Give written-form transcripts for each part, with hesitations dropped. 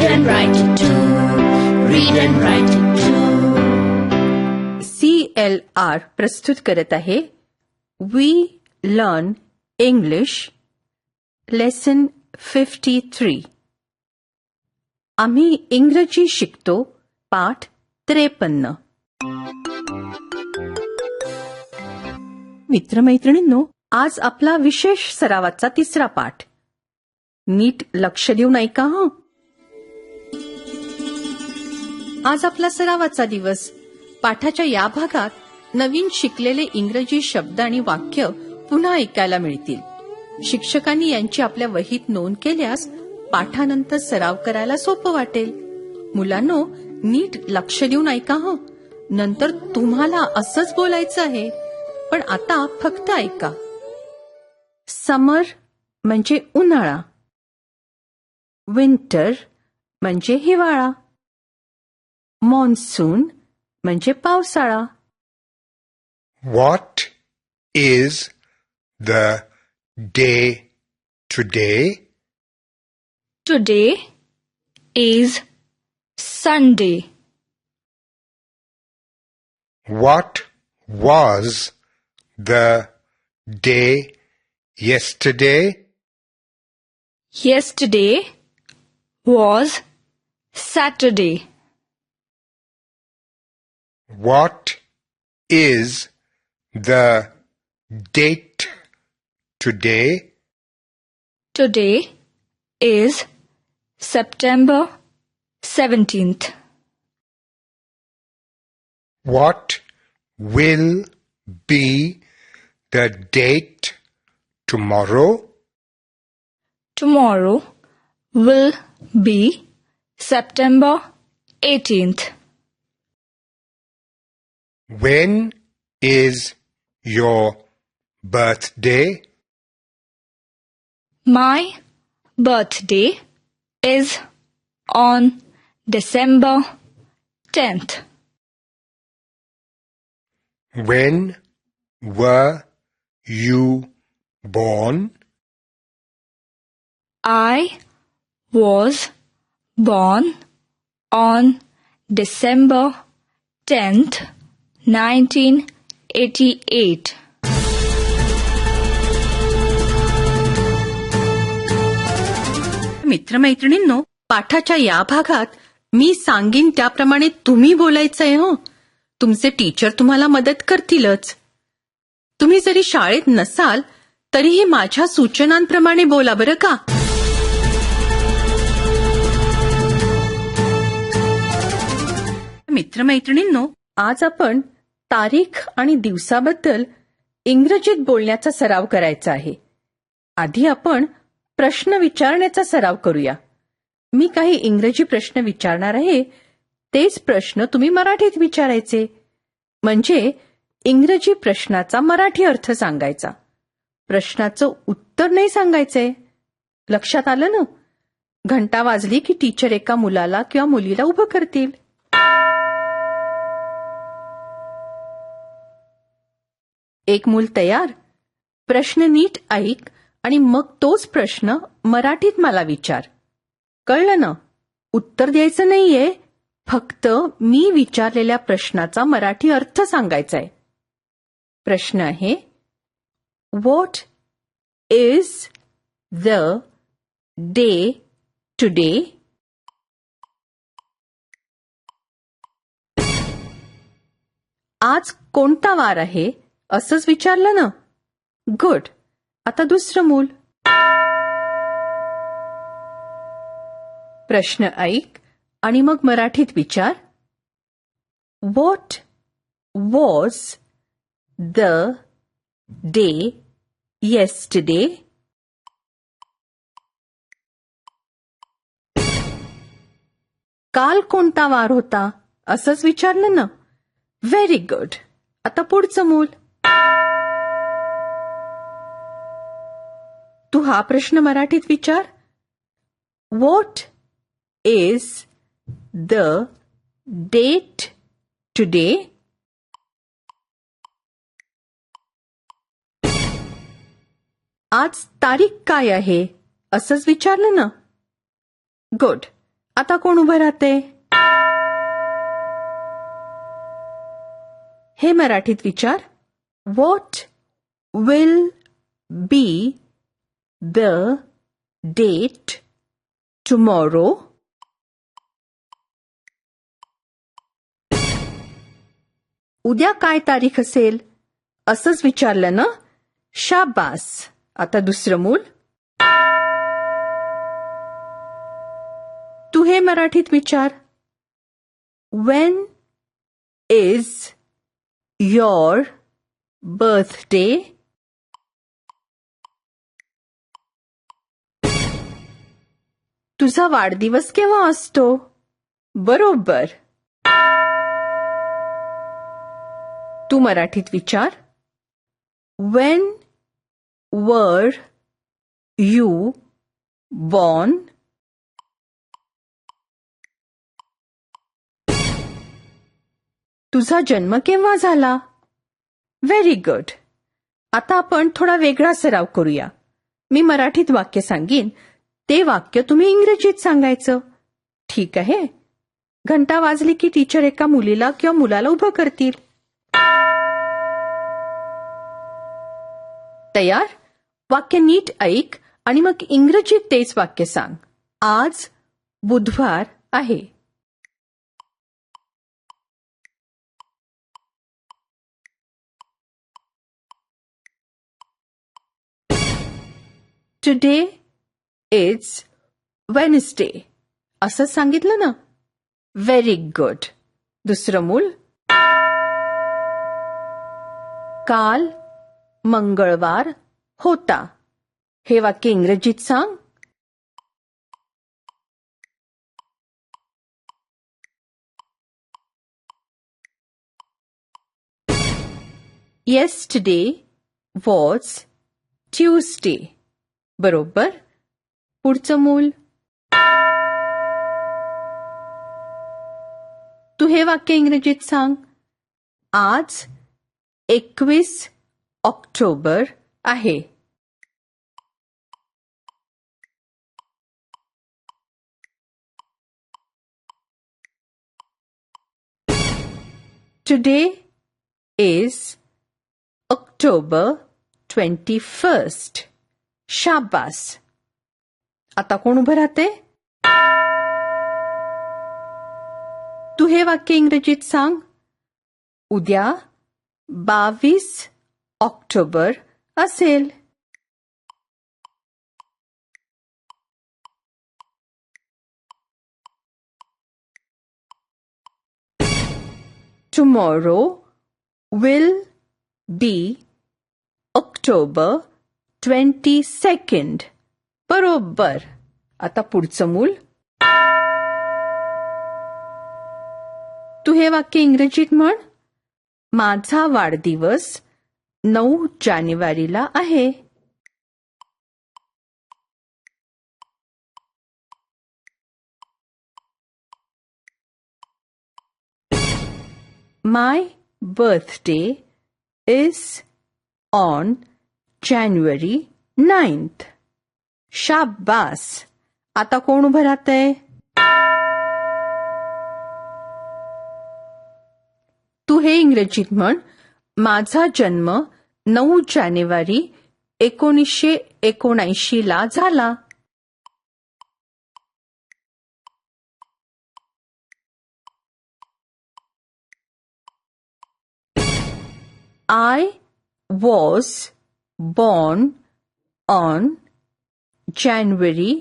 and write it too. Read and write it too. CLR प्रस्तुत करत आहे We Learn English Lesson 53. आम्ही इंग्रजी शिकतो पाठ 53. मित्रमैत्रिणींनो, आज आपला विशेष सरावाचा 3रा पाठ. नीट लक्ष देऊन ऐका हं. आज आपला सरावाचा दिवस. पाठाच्या या भागात नवीन शिकलेले इंग्रजी शब्द आणि वाक्य पुन्हा ऐकायला मिळतील. शिक्षकांनी यांची आपल्या वहीत नोंद केल्यास पाठानंतर सराव करायला सोपं वाटेल. मुलांनो, नीट लक्ष देऊन ऐका हं. नंतर तुम्हाला असंच बोलायचं आहे, पण आता फक्त ऐका. समर म्हणजे उन्हाळा, विंटर म्हणजे हिवाळा, मॉन्सून म्हणजे पावसाळा. What is the day today? Today is Sunday. What was the day yesterday? Yesterday was Saturday. What is the date today? Today is September 17th. What will be the date tomorrow? Tomorrow will be September 18th. When is your birthday? My birthday is on December 10th. When were you born? I was born on December 10th, 1988. मित्रमैत्रिणींनो, पाठाच्या या भागात मी सांगीन त्याप्रमाणे तुम्ही बोलायचंय हं. तुमचे teacher तुम्हाला मदत करतीलच. तुम्ही जरी शाळेत नसाल तरीही माझ्या सूचनांप्रमाणे बोला बरं का. मित्रमैत्रिणींनो, आज आपण तारीख आणि दिवसाबद्दल इंग्रजीत बोलण्याचा सराव करायचा आहे. आधी आपण प्रश्न विचारण्याचा सराव करूया. मी काही इंग्रजी प्रश्न विचारणार आहे, तेच प्रश्न तुम्ही मराठीत विचारायचे. म्हणजे इंग्रजी प्रश्नाचा मराठी अर्थ सांगायचा. प्रश्नाचं उत्तर नाही सांगायचंय. लक्षात आलं ना? घंटा वाजली की टीचर एका मुलाला किंवा मुलीला उभं करतील. एक मूल तयार. प्रश्न नीट ऐक आणि मग तोच प्रश्न मराठीत मला विचार. कळलं ना? उत्तर द्यायचं नाहीये, फक्त मी विचारलेल्या प्रश्नाचा मराठी अर्थ सांगायचा आहे. प्रश्न आहे, what is the day today? आज कोणता वार आहे असंच विचारलं ना? गुड. आता दुसरं मूल. प्रश्न ऐक आणि मग मराठीत विचार. What was the day yesterday? काल कोणता वार होता असंच विचारलं ना? Very good. आता पुढचं मूल. तू हा प्रश्न मराठीत विचार. What is the date today? आज तारीख काय आहे असंच विचारलं ना? गुड. आता कोण उभं राहते? हे मराठीत विचार. What will be the date tomorrow? उद्या काय तारीख असेल असंच विचारलं ना? शाबास. आता दुसरं मूल. तू हे मराठीत विचार. When is your birthday? तुझा वाढदिवस केव्हा असतो? बरोबर. तू मराठीत विचार. When were you born? तुझा जन्म केव्हा झाला? Very good. आता आपण थोडा वेगळा सराव करूया. मी मराठीत वाक्य सांगीन, ते वाक्य तुम्ही इंग्रजीत सांगायचं. ठीक आहे? घंटा वाजली की टीचर एका मुलीला किंवा मुलाला उभं करतील. तयार? वाक्य नीट ऐक आणि मग इंग्रजीत तेच वाक्य सांग. आज बुधवार आहे. Today is Wednesday. असं सांगितलं ना? Very good. दुसरं मूल. काल मंगळवार होता. हे वाक्य इंग्रजीत सांग. Yesterday was Tuesday. बरोबर. पुढचं मूल. तू हे वाक्य इंग्रजीत सांग. आज 21 ऑक्टोबर आहे. Today is October 21st. शाबास. आता कोण उभं राहते? तू हे वाक्य इंग्रजीत सांग. उद्या 22 ऑक्टोबर असेल. Tomorrow will be October 22nd. बरोबर. आता पुढचं मूल. तू हे वाक्य इंग्रजीत म्हण. माझा वाढदिवस 9 जानेवारीला आहे. My birthday is on January 9th. शाबास. आता कोण उभं राहतंय? तू हे इंग्रजीत म्हण. माझा जन्म 9 जानेवारी 1979 ला झाला. I was born on January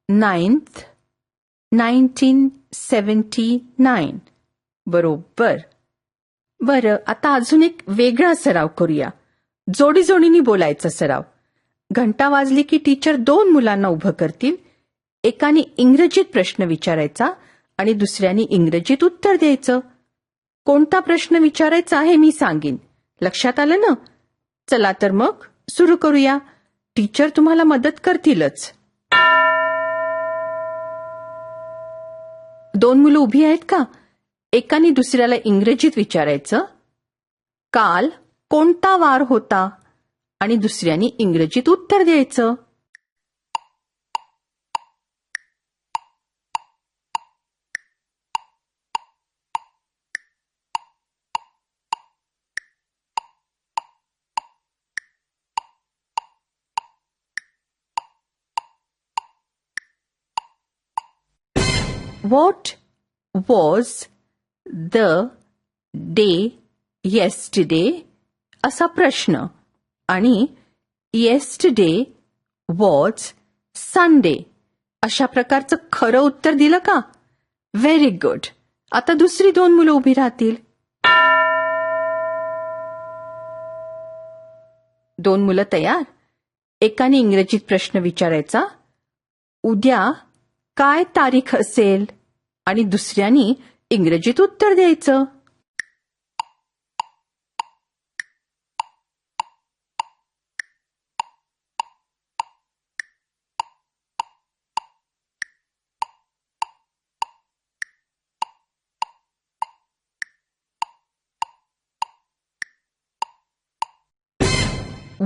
9th, 1979. बरोबर. बरं, आता अजून एक वेगळा सराव करूया. जोडीजोडीने बोलायचा सराव. घंटा वाजली की टीचर 2 मुलांना उभं करतील. एकाने इंग्रजीत प्रश्न विचारायचा आणि दुसऱ्याने इंग्रजीत उत्तर द्यायचं. कोणता प्रश्न विचारायचा हे मी सांगेन. लक्षात आलं ना? चला तर मग सुरू करूया. टीचर तुम्हाला मदत करतीलच. 2 मुलं उभी आहेत का? एकाने दुसऱ्याला इंग्रजीत विचारायचं, काल कोणता वार होता? आणि दुसऱ्याने इंग्रजीत उत्तर द्यायचं. What was the day yesterday? असा प्रश्न आणि yesterday was Sunday अशा प्रकारचं खरं उत्तर दिलं का? Very good. आता दुसरी 2 मुलं उभी राहतील. 2 मुलं तयार. एकाने इंग्रजीत प्रश्न विचारायचा, उद्या काय तारीख असेल, आणि दुसऱ्यानी इंग्रजीत उत्तर द्यायचं.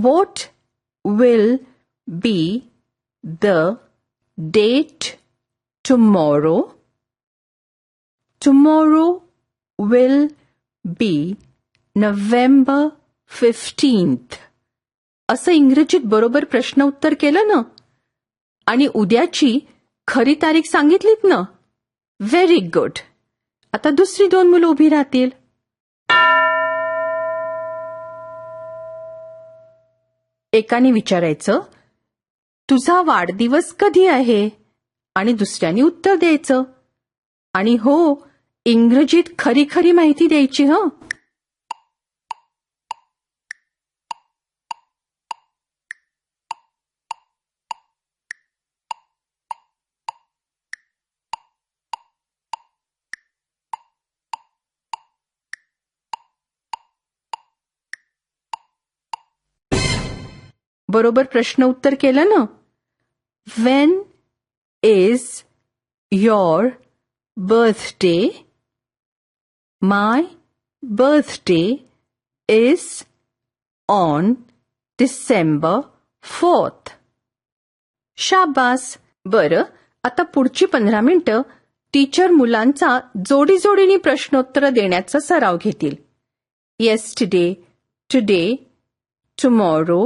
What will be the date tomorrow? Tomorrow will be November 15th. असं इंग्रजीत बरोबर प्रश्न उत्तर केलं ना, आणि उद्याची खरी तारीख सांगितलीत ना. Very good. आता दुसरी 2 मुलं उभी राहतील. एकाने विचारायचं, तुझा वाढदिवस कधी आहे, आणि दुसऱ्याने उत्तर द्यायचं. आणि हो, इंग्रजीत खरी खरी माहिती द्यायची. बरोबर प्रश्न उत्तर केलं ना. When is your birthday? My birthday is on December 4th. शाबास. बरं, आता पुढची 15 मिनिटं टीचर मुलांचा जोडीजोडीने प्रश्नोत्तर देण्याचा सराव घेतील. येस्टरडे, टुडे, टुमॉरो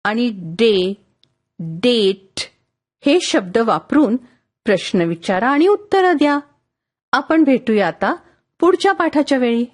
आणि डे, डेट हे शब्द वापरून प्रश्न विचारा आणि उत्तरं द्या. आपण भेटूया आता पुढच्या पाठाच्या वेळी.